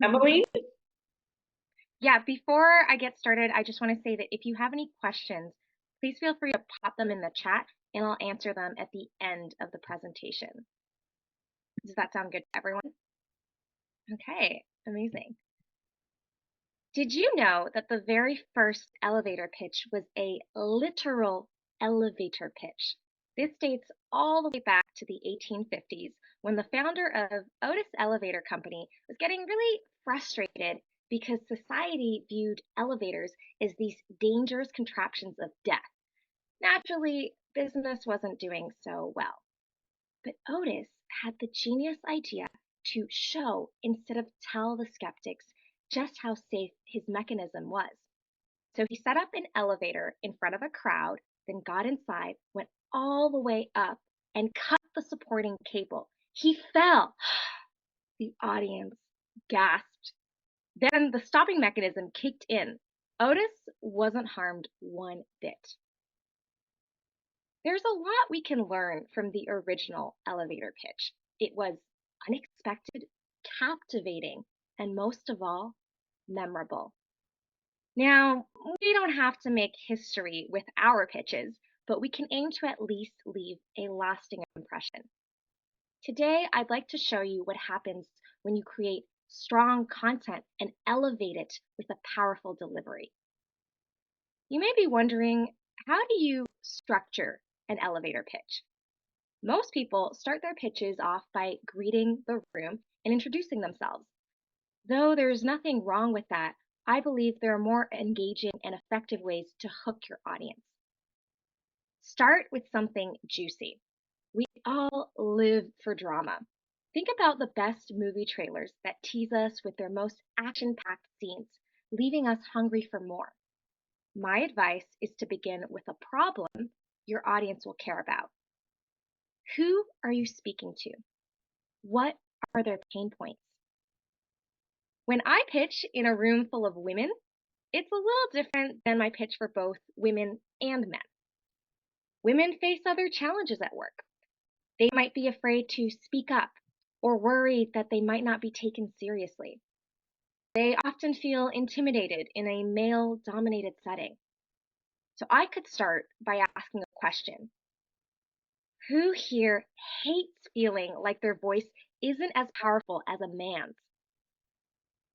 Emily? Yeah, before I get started, I just want to say that if you have any questions, please feel free to pop them in the chat and I'll answer them at the end of the presentation. Does that sound good to everyone? Okay, amazing. Did you know that the very first elevator pitch was a literal elevator pitch? This dates all the way back to the 1850s when the founder of Otis Elevator Company was getting really frustrated because society viewed elevators as these dangerous contraptions of death. Naturally, business wasn't doing so well. But Otis had the genius idea to show instead of tell the skeptics just how safe his mechanism was. So he set up an elevator in front of a crowd, then got inside, went all the way up, and cut the supporting cable. He fell. The audience gasped. Then the stopping mechanism kicked in. Otis wasn't harmed one bit. There's a lot we can learn from the original elevator pitch. It was unexpected, captivating, and most of all, memorable. Now, we don't have to make history with our pitches, but we can aim to at least leave a lasting impression. Today, I'd like to show you what happens when you create strong content and elevate it with a powerful delivery. You may be wondering, how do you structure an elevator pitch? Most people start their pitches off by greeting the room and introducing themselves. Though there's nothing wrong with that, I believe there are more engaging and effective ways to hook your audience. Start with something juicy. We all live for drama. Think about the best movie trailers that tease us with their most action packed scenes, leaving us hungry for more. My advice is to begin with a problem your audience will care about. Who are you speaking to? What are their pain points? When I pitch in a room full of women, it's a little different than my pitch for both women and men. Women face other challenges at work. They might be afraid to speak up or worried that they might not be taken seriously. They often feel intimidated in a male dominated setting. So I could start by asking a question. Who here hates feeling like their voice isn't as powerful as a man's?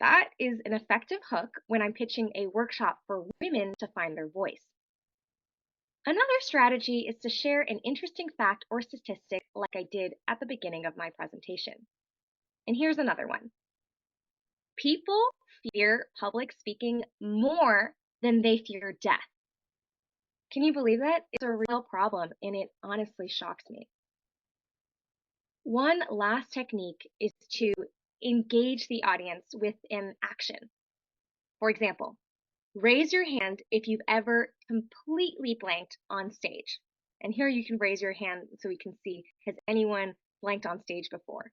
That is an effective hook when I'm pitching a workshop for women to find their voice. Another strategy is to share an interesting fact or statistic like I did at the beginning of my presentation. And here's another one. People fear public speaking more than they fear death. Can you believe that? It's a real problem and it honestly shocks me. One last technique is to engage the audience with an action. For example, raise your hand if you've ever completely blanked on stage. And here you can raise your hand so we can see, has anyone blanked on stage before?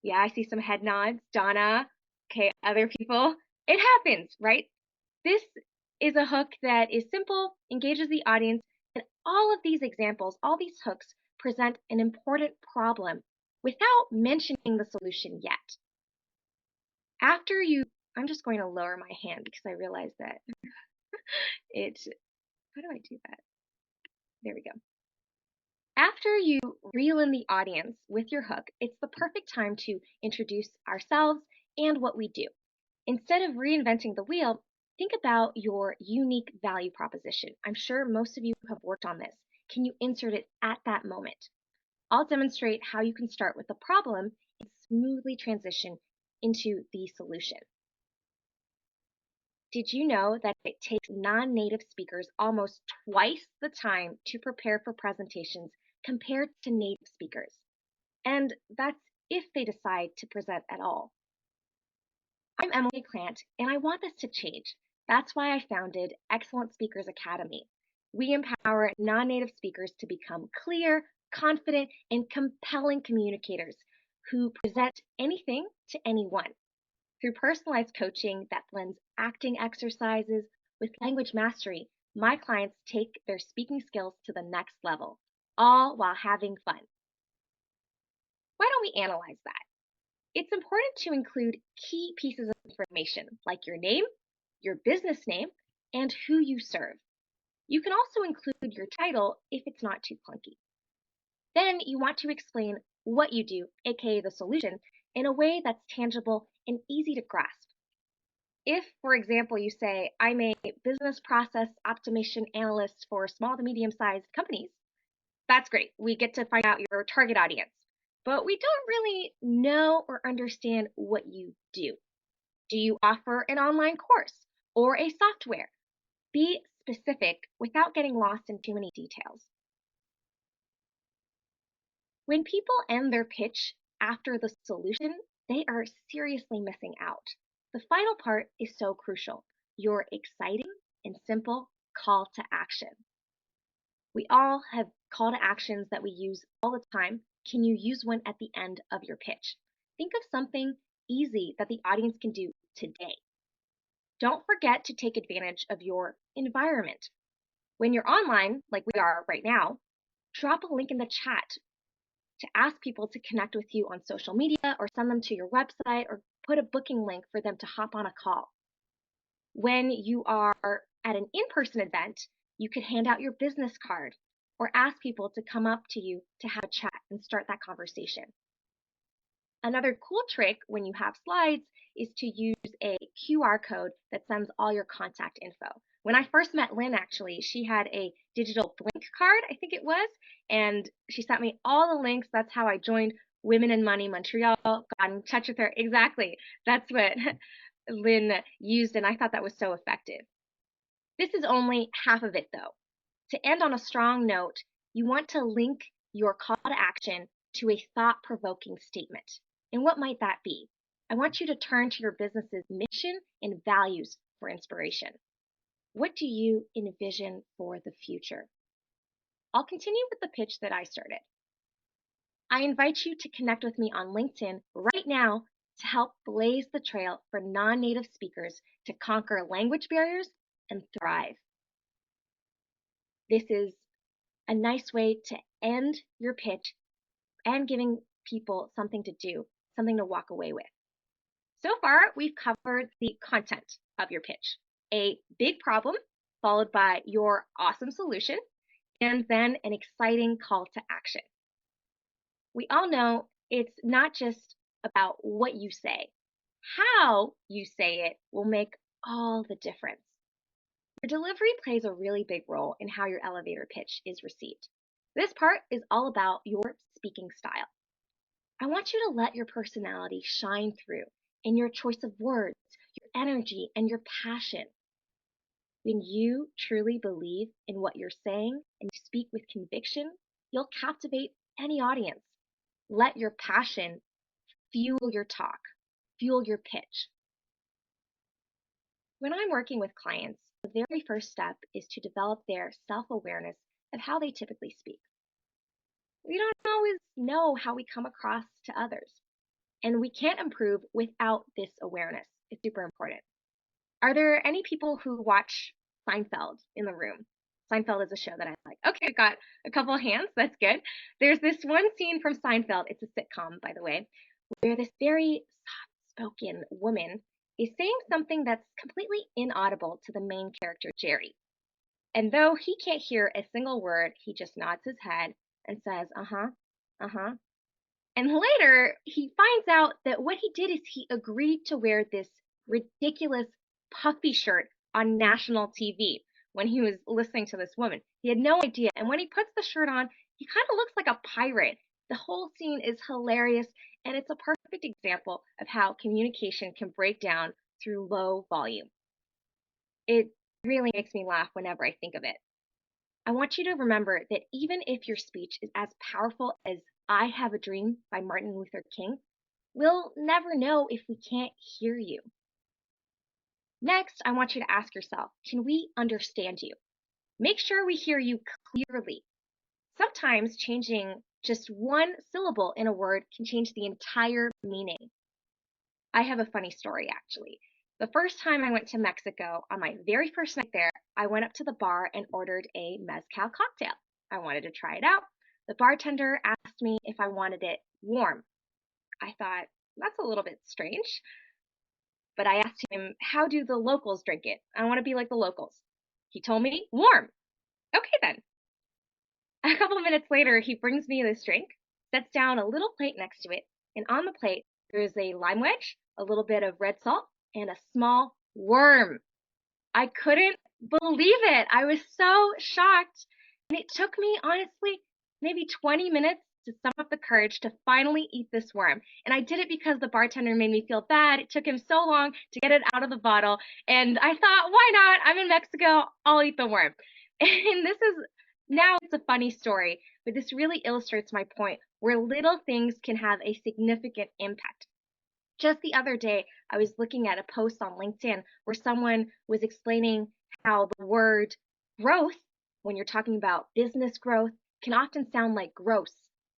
Yeah, I see some head nods. Donna, okay, other people. It happens, right? This is a hook that is simple, engages the audience, and all of these examples, all these hooks present an important problem without mentioning the solution yet. After you, I'm just going to lower my hand because I realize that it, how do I do that? There we go. After you reel in the audience with your hook, it's the perfect time to introduce ourselves and what we do. Instead of reinventing the wheel, think about your unique value proposition. I'm sure most of you have worked on this. Can you insert it at that moment? I'll demonstrate how you can start with the problem and smoothly transition into the solution. Did you know that it takes non-native speakers almost twice the time to prepare for presentations compared to native speakers? And that's if they decide to present at all. I'm Emilie Plante, and I want this to change. That's why I founded Excellent Speakers Academy. We empower non-native speakers to become clear, confident, and compelling communicators who present anything to anyone. Through personalized coaching that blends acting exercises with language mastery, my clients take their speaking skills to the next level, all while having fun. Why don't we analyze that? It's important to include key pieces of information like your name, your business name, and who you serve. You can also include your title if it's not too clunky. Then you want to explain what you do, aka the solution, in a way that's tangible and easy to grasp. If, for example, you say, I'm a business process optimization analyst for small to medium sized companies, that's great. We get to find out your target audience. But we don't really know or understand what you do. Do you offer an online course or a software? Be specific without getting lost in too many details. When people end their pitch after the solution, they are seriously missing out. The final part is so crucial, your exciting and simple call to action. We all have call to actions that we use all the time. Can you use one at the end of your pitch? Think of something easy that the audience can do today. Don't forget to take advantage of your environment. When you're online, like we are right now, drop a link in the chat to ask people to connect with you on social media or send them to your website or put a booking link for them to hop on a call. When you are at an in person event, you could hand out your business card or ask people to come up to you to have a chat and start that conversation. Another cool trick when you have slides is to use a QR code that sends all your contact info. When I first met Lynn, actually, she had a digital Blink card, I think it was, and she sent me all the links. That's how I joined Women in Money Montreal, got in touch with her. Exactly. That's what Lynn used, and I thought that was so effective. This is only half of it, though. To end on a strong note, you want to link your call to action to a thought provoking statement. And what might that be? I want you to turn to your business's mission and values for inspiration. What do you envision for the future? I'll continue with the pitch that I started. I invite you to connect with me on LinkedIn right now to help blaze the trail for non native speakers to conquer language barriers and thrive. This is a nice way to end your pitch and giving people something to do, something to walk away with. So far, we've covered the content of your pitch, a big problem followed by your awesome solution, and then an exciting call to action. We all know it's not just about what you say. How you say it will make all the difference. Your delivery plays a really big role in how your elevator pitch is received. This part is all about your speaking style. I want you to let your personality shine through in your choice of words, your energy, and your passion. When you truly believe in what you're saying and you speak with conviction, you'll captivate any audience. Let your passion fuel your talk, fuel your pitch. When I'm working with clients, the very first step is to develop their self awareness of how they typically speak. We don't always know how we come across to others, and we can't improve without this awareness. It's super important. Are there any people who watch Seinfeld in the room? Seinfeld is a show that I like. Okay, I've got a couple of hands. That's good. There's this one scene from Seinfeld. It's a sitcom, by the way, where this very soft spoken woman is saying something that's completely inaudible to the main character, Jerry. And though he can't hear a single word, he just nods his head and says, uh huh. And later, he finds out that what he did is he agreed to wear this ridiculous puffy shirt on national TV when he was listening to this woman. He had no idea. And when he puts the shirt on, he kind of looks like a pirate. The whole scene is hilarious, and it's a perfect example of how communication can break down through low volume. It really makes me laugh whenever I think of it. I want you to remember that even if your speech is as powerful as I Have a Dream by Martin Luther King, we'll never know if we can't hear you. Next, I want you to ask yourself, can we understand you? Make sure we hear you clearly. Sometimes changing just one syllable in a word can change the entire meaning. I have a funny story, actually. The first time I went to Mexico, on my very first night there, I went up to the bar and ordered a mezcal cocktail. I wanted to try it out. The bartender asked me if I wanted it warm. I thought, That's a little bit strange. But I asked him, how do the locals drink it? I want to be like the locals. He told me, warm. Okay, then. A couple of minutes later, he brings me this drink, sets down a little plate next to it, and on the plate, there is a lime wedge, a little bit of red salt, and a small worm. I couldn't believe it. I was so shocked. And it took me, honestly, maybe 20 minutes to sum up the courage to finally eat this worm. And I did it because the bartender made me feel bad. It took him so long to get it out of the bottle. And I thought, why not? I'm in Mexico. I'll eat the worm. And this is now it's a funny story, but this really illustrates my point where little things can have a significant impact. Just the other day, I was looking at a post on LinkedIn where someone was explaining how the word growth, when you're talking about business growth, can often sound like gross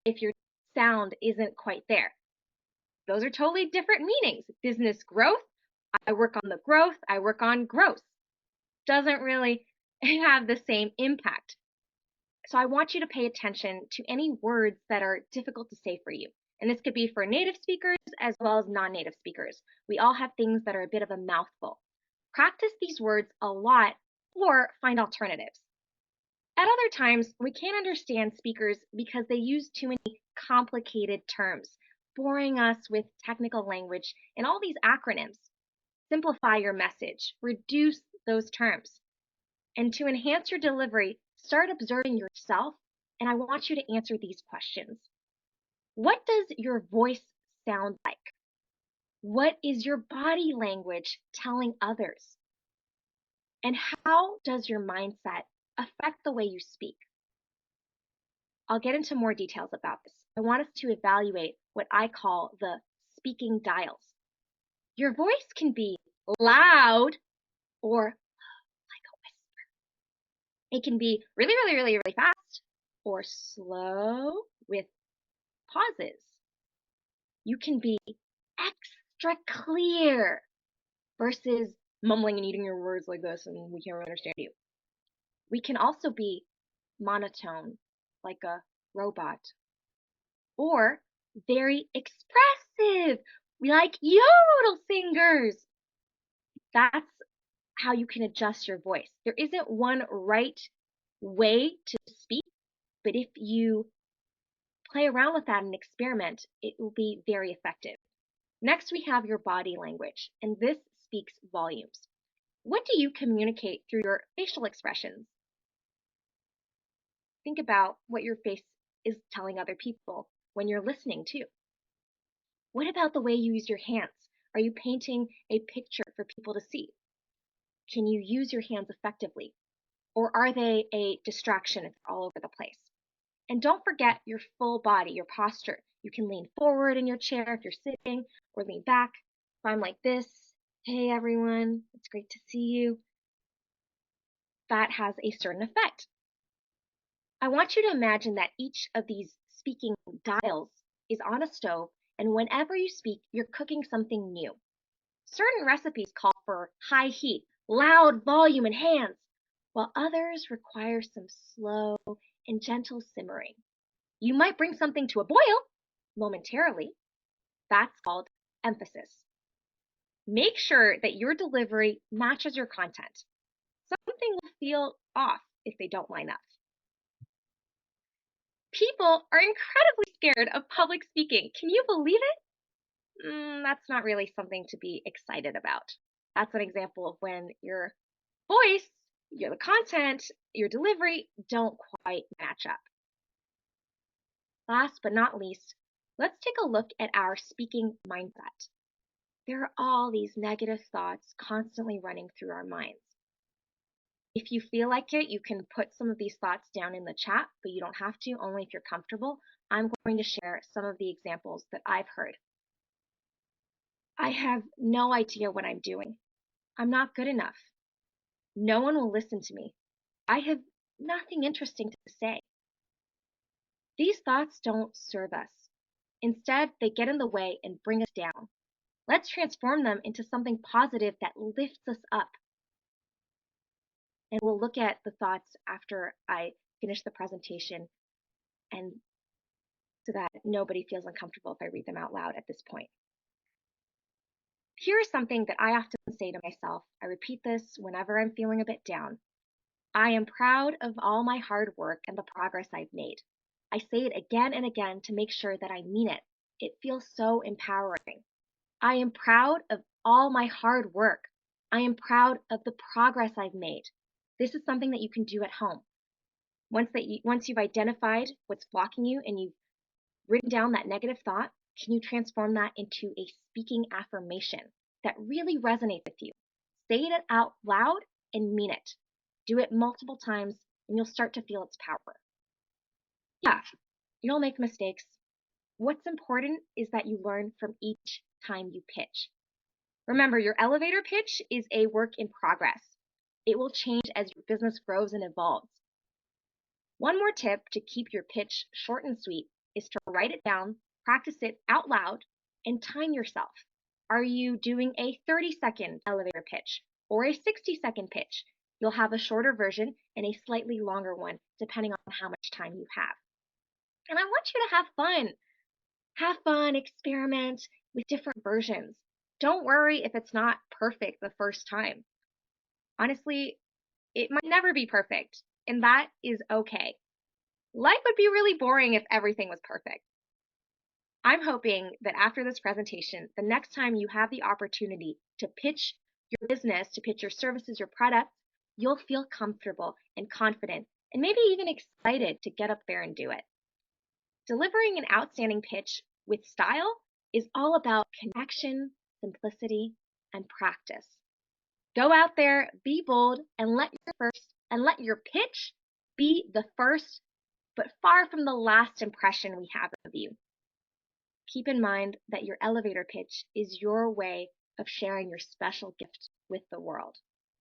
if your sound isn't quite there. Those are totally different meanings. Business growth, I work on the growth, I work on gross. Doesn't really have the same impact. So I want you to pay attention to any words that are difficult to say for you. And this could be for native speakers as well as non-native speakers. We all have things that are a bit of a mouthful. Practice these words a lot or find alternatives. At other times, we can't understand speakers because they use too many complicated terms, boring us with technical language and all these acronyms. Simplify your message, reduce those terms. And to enhance your delivery, start observing yourself, and I want you to answer these questions. What does your voice sound like? What is your body language telling others? And how does your mindset affect the way you speak? I'll get into more details about this. I want us to evaluate what I call the speaking dials. Your voice can be loud or like a whisper. It can be really, really, really, really fast or slow with pauses. You can be extra clear versus mumbling and eating your words like this and we can't really understand you. We can also be monotone like a robot or very expressive like yodel singers. That's how you can adjust your voice. There isn't one right way to speak, but if you play around with that and experiment, it will be very effective. Next, we have your body language, and this speaks volumes. What do you communicate through your facial expressions? Think about what your face is telling other people when you're listening too. What about the way you use your hands? Are you painting a picture for people to see? Can you use your hands effectively? Or are they a distraction all over the place? And don't forget your full body, your posture. You can lean forward in your chair if you're sitting, or lean back. If I'm like this, hey everyone, it's great to see you. That has a certain effect. I want you to imagine that each of these speaking dials is on a stove, and whenever you speak, you're cooking something new. Certain recipes call for high heat, loud volume, and hands, while others require some slow and gentle simmering. You might bring something to a boil momentarily. That's called emphasis. Make sure that your delivery matches your content. Something will feel off if they don't line up. People are incredibly scared of public speaking. Can you believe it? That's not really something to be excited about. That's an example of when your voice, the content, your delivery don't quite match up. Last but not least, let's take a look at our speaking mindset. There are all these negative thoughts constantly running through our minds. If you feel like it, you can put some of these thoughts down in the chat, but you don't have to, only if you're comfortable. I'm going to share some of the examples that I've heard. I have no idea what I'm doing. I'm not good enough. No one will listen to me. I have nothing interesting to say. These thoughts don't serve us. Instead, they get in the way and bring us down. Let's transform them into something positive that lifts us up. And we'll look at the thoughts after I finish the presentation, and so that nobody feels uncomfortable if I read them out loud at this point. Here's something that I often say to myself. I repeat this whenever I'm feeling a bit down. I am proud of all my hard work and the progress I've made. I say it again and again to make sure that I mean it. It feels so empowering. I am proud of all my hard work. I am proud of the progress I've made. This is something that you can do at home. Once you've identified what's blocking you and you've written down that negative thought, can you transform that into a speaking affirmation that really resonates with you? Say it out loud and mean it. Do it multiple times and you'll start to feel its power. Yeah, you'll make mistakes. What's important is that you learn from each time you pitch. Remember, your elevator pitch is a work in progress. It will change as your business grows and evolves. One more tip to keep your pitch short and sweet is to write it down, practice it out loud, and time yourself. Are you doing a 30-second elevator pitch or a 60-second pitch? You'll have a shorter version and a slightly longer one, depending on how much time you have. And I want you to have fun. Have fun, experiment with different versions. Don't worry if it's not perfect the first time. Honestly, it might never be perfect, and that is okay. Life would be really boring if everything was perfect. I'm hoping that after this presentation, the next time you have the opportunity to pitch your business, to pitch your services, your products, you'll feel comfortable and confident and maybe even excited to get up there and do it. Delivering an outstanding pitch with style is all about connection, simplicity, and practice. Go out there, be bold, and let your pitch be the first, but far from the last impression we have of you. Keep in mind that your elevator pitch is your way of sharing your special gift with the world.